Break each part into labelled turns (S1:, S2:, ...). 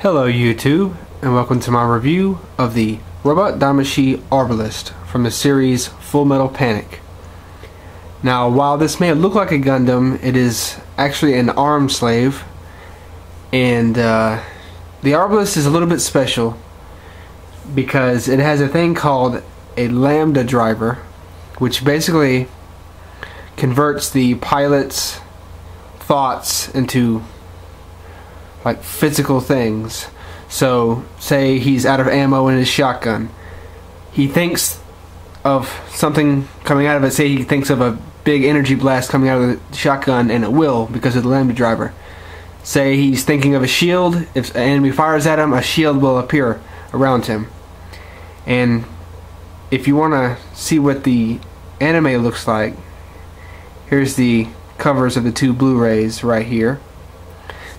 S1: Hello YouTube, and welcome to my review of the Robot Damashii Arbalest from the series Full Metal Panic. Now, while this may look like a Gundam, it is actually an arm slave, and the Arbalest is a little bit special because it has a thing called a lambda driver, which basically converts the pilot's thoughts into like physical things. So say he's out of ammo in his shotgun, he thinks of something coming out of it. Say he thinks of a big energy blast coming out of the shotgun, and it will because of the lambda driver. Say he's thinking of a shield, if an enemy fires at him, a shield will appear around him. And if you want to see what the anime looks like, here's the covers of the two Blu-rays right here.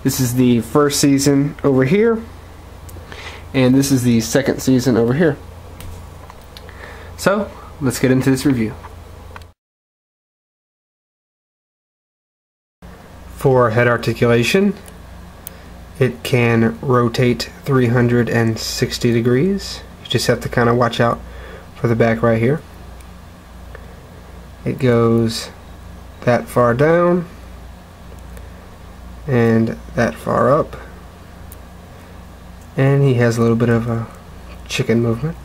S1: This is the first season over here, and this is the second season over here. So, let's get into this review. For head articulation, it can rotate 360 degrees. You just have to kind of watch out for the back right here. It goes that far down and that far up, and he has a little bit of a chicken movement.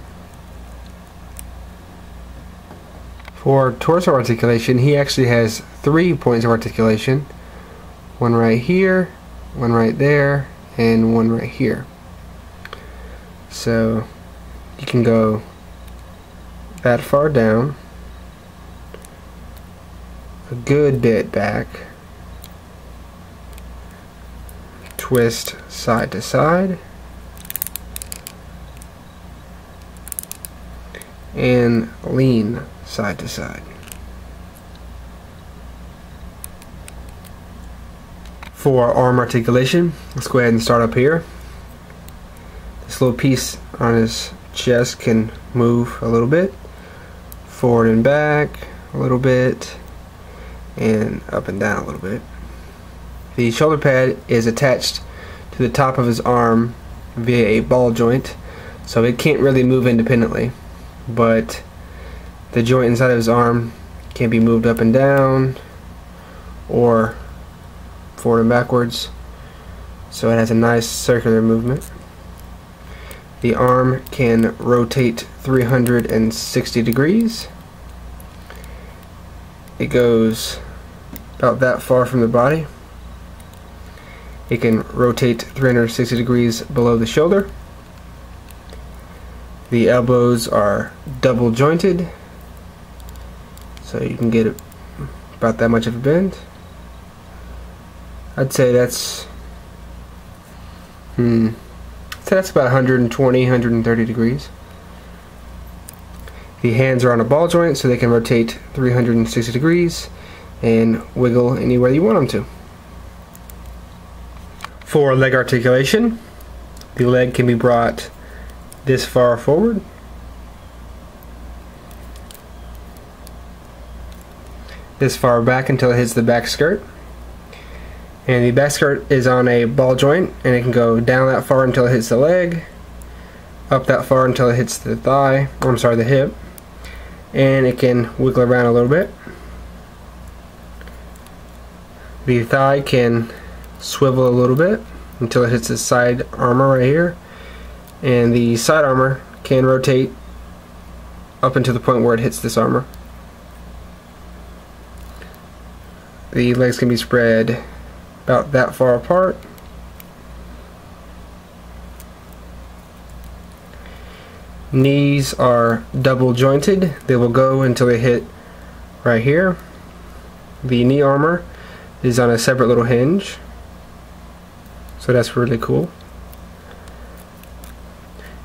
S1: For torso articulation, he actually has 3 points of articulation, one right here, one right there, and one right here. So you can go that far down, a good bit back, twist side to side, and lean side to side. For arm articulation, let's go ahead and start up here. This little piece on his chest can move a little bit, forward and back a little bit, and up and down a little bit. The shoulder pad is attached to the top of his arm via a ball joint, so it can't really move independently, but the joint inside of his arm can be moved up and down or forward and backwards, so it has a nice circular movement. The arm can rotate 360 degrees. It goes about that far from the body. It can rotate 360 degrees below the shoulder. The elbows are double jointed, so you can get about that much of a bend. I'd say that's about 120, 130 degrees. The hands are on a ball joint, so they can rotate 360 degrees and wiggle anywhere you want them to. For leg articulation, the leg can be brought this far forward, this far back until it hits the back skirt, and the back skirt is on a ball joint, and it can go down that far until it hits the leg, up that far until it hits the thigh, the hip, and it can wiggle around a little bit. The thigh can swivel a little bit until it hits the side armor right here, and the side armor can rotate up until the point where it hits this armor. The legs can be spread about that far apart. Knees are double jointed. They will go until they hit right here. The knee armor is on a separate little hinge, so that's really cool.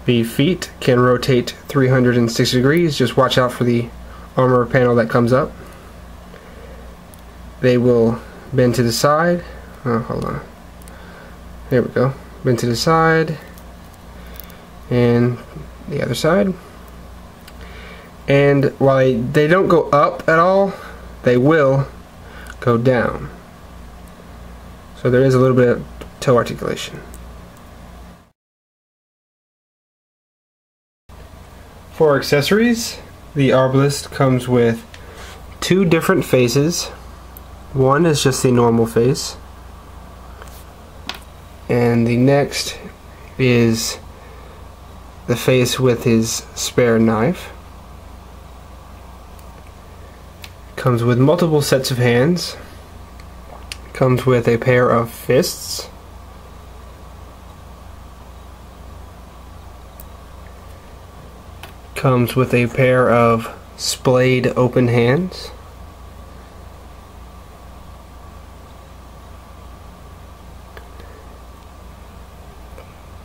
S1: The feet can rotate 360 degrees. Just watch out for the armor panel that comes up. They will bend to the side. Oh, hold on. There we go. Bend to the side and the other side. And while they don't go up at all, they will go down. So there is a little bit of toe articulation. For accessories, the Arbalest comes with two different faces. One is just the normal face, and the next is the face with his spare knife. Comes with multiple sets of hands. Comes with a pair of fists. Comes with a pair of splayed open hands.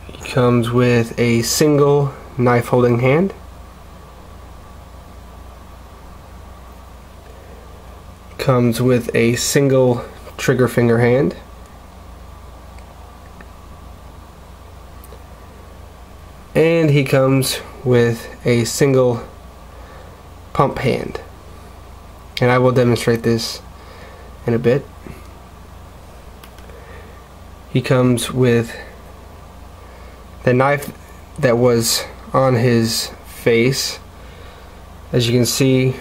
S1: He comes with a single knife holding hand. Comes with a single trigger finger hand. And he comes with a single pump hand. And I will demonstrate this in a bit. He comes with the knife that was on his face. As you can see,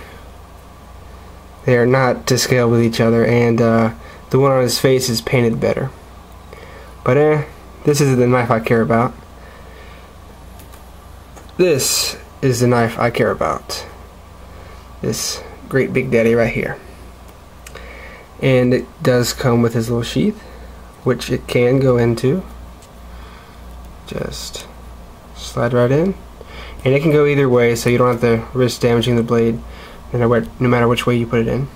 S1: they are not to scale with each other, and the one on his face is painted better. But this isn't the knife I care about. This is the knife I care about. This great big daddy right here. And it does come with his little sheath, which it can go into. Just slide right in. And it can go either way, so you don't have to risk damaging the blade no matter which way you put it in.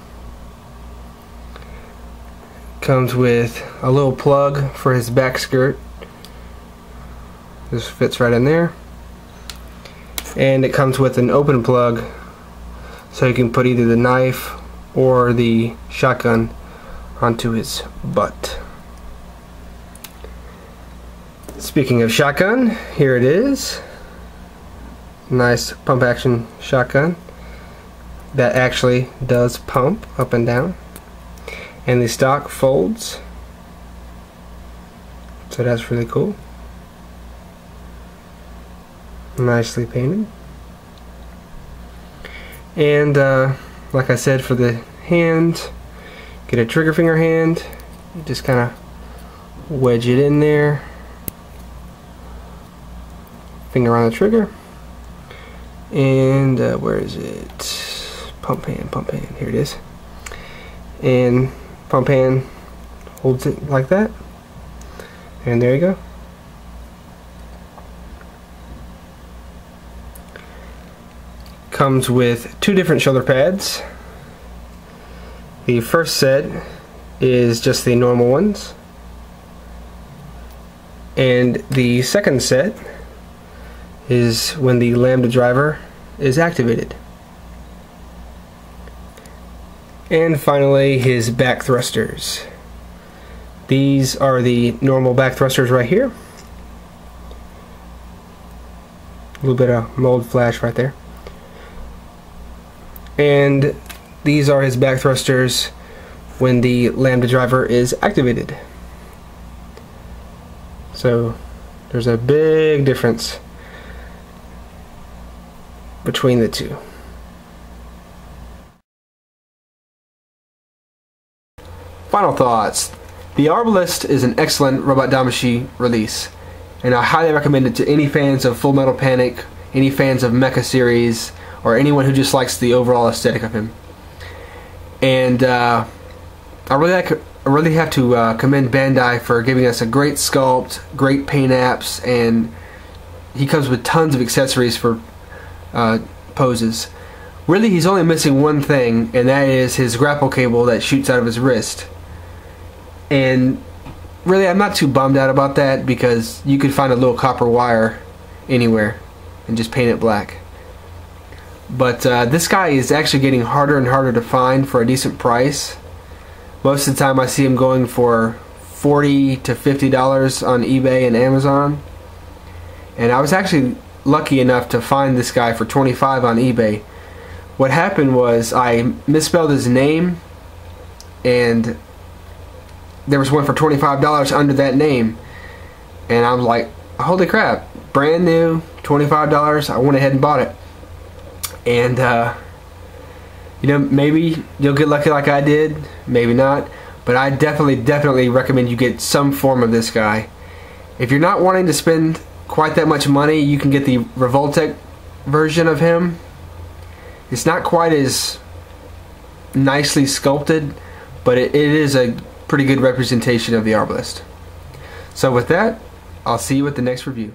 S1: Comes with a little plug for his back skirt. This fits right in there. And it comes with an open plug, so you can put either the knife or the shotgun onto his butt. Speaking of shotgun, here it is. Nice pump action shotgun that actually does pump up and down, and the stock folds, so that's really cool. Nicely painted. And like I said, for the hand, get a trigger finger hand. You just kind of wedge it in there, finger on the trigger, and where is it? Pump hand, here it is. And pump hand holds it like that, and there you go. Comes with two different shoulder pads. The first set is just the normal ones, and the second set is when the Lambda driver is activated. And finally, his back thrusters. These are the normal back thrusters right here. A little bit of mold flash right there. And these are his back thrusters when the Lambda driver is activated. So there's a big difference between the two. Final thoughts. The Arbalest is an excellent Robot Damashii release, and I highly recommend it to any fans of Full Metal Panic, any fans of Mecha series, or anyone who just likes the overall aesthetic of him. And I really have to commend Bandai for giving us a great sculpt, great paint apps, and he comes with tons of accessories for poses. Really, he's only missing one thing, and that is his grapple cable that shoots out of his wrist. And really, I'm not too bummed out about that, because you could find a little copper wire anywhere and just paint it black. But this guy is actually getting harder and harder to find for a decent price. Most of the time I see him going for $40 to $50 on eBay and Amazon. And I was actually lucky enough to find this guy for $25 on eBay. What happened was I misspelled his name, and there was one for $25 under that name. And I was like, holy crap, brand new, $25. I went ahead and bought it. And you know, maybe you'll get lucky like I did, maybe not, but I definitely recommend you get some form of this guy. If you're not wanting to spend quite that much money, you can get the Revoltech version of him. It's not quite as nicely sculpted, but it is a pretty good representation of the Arbalest. So with that, I'll see you at the next review.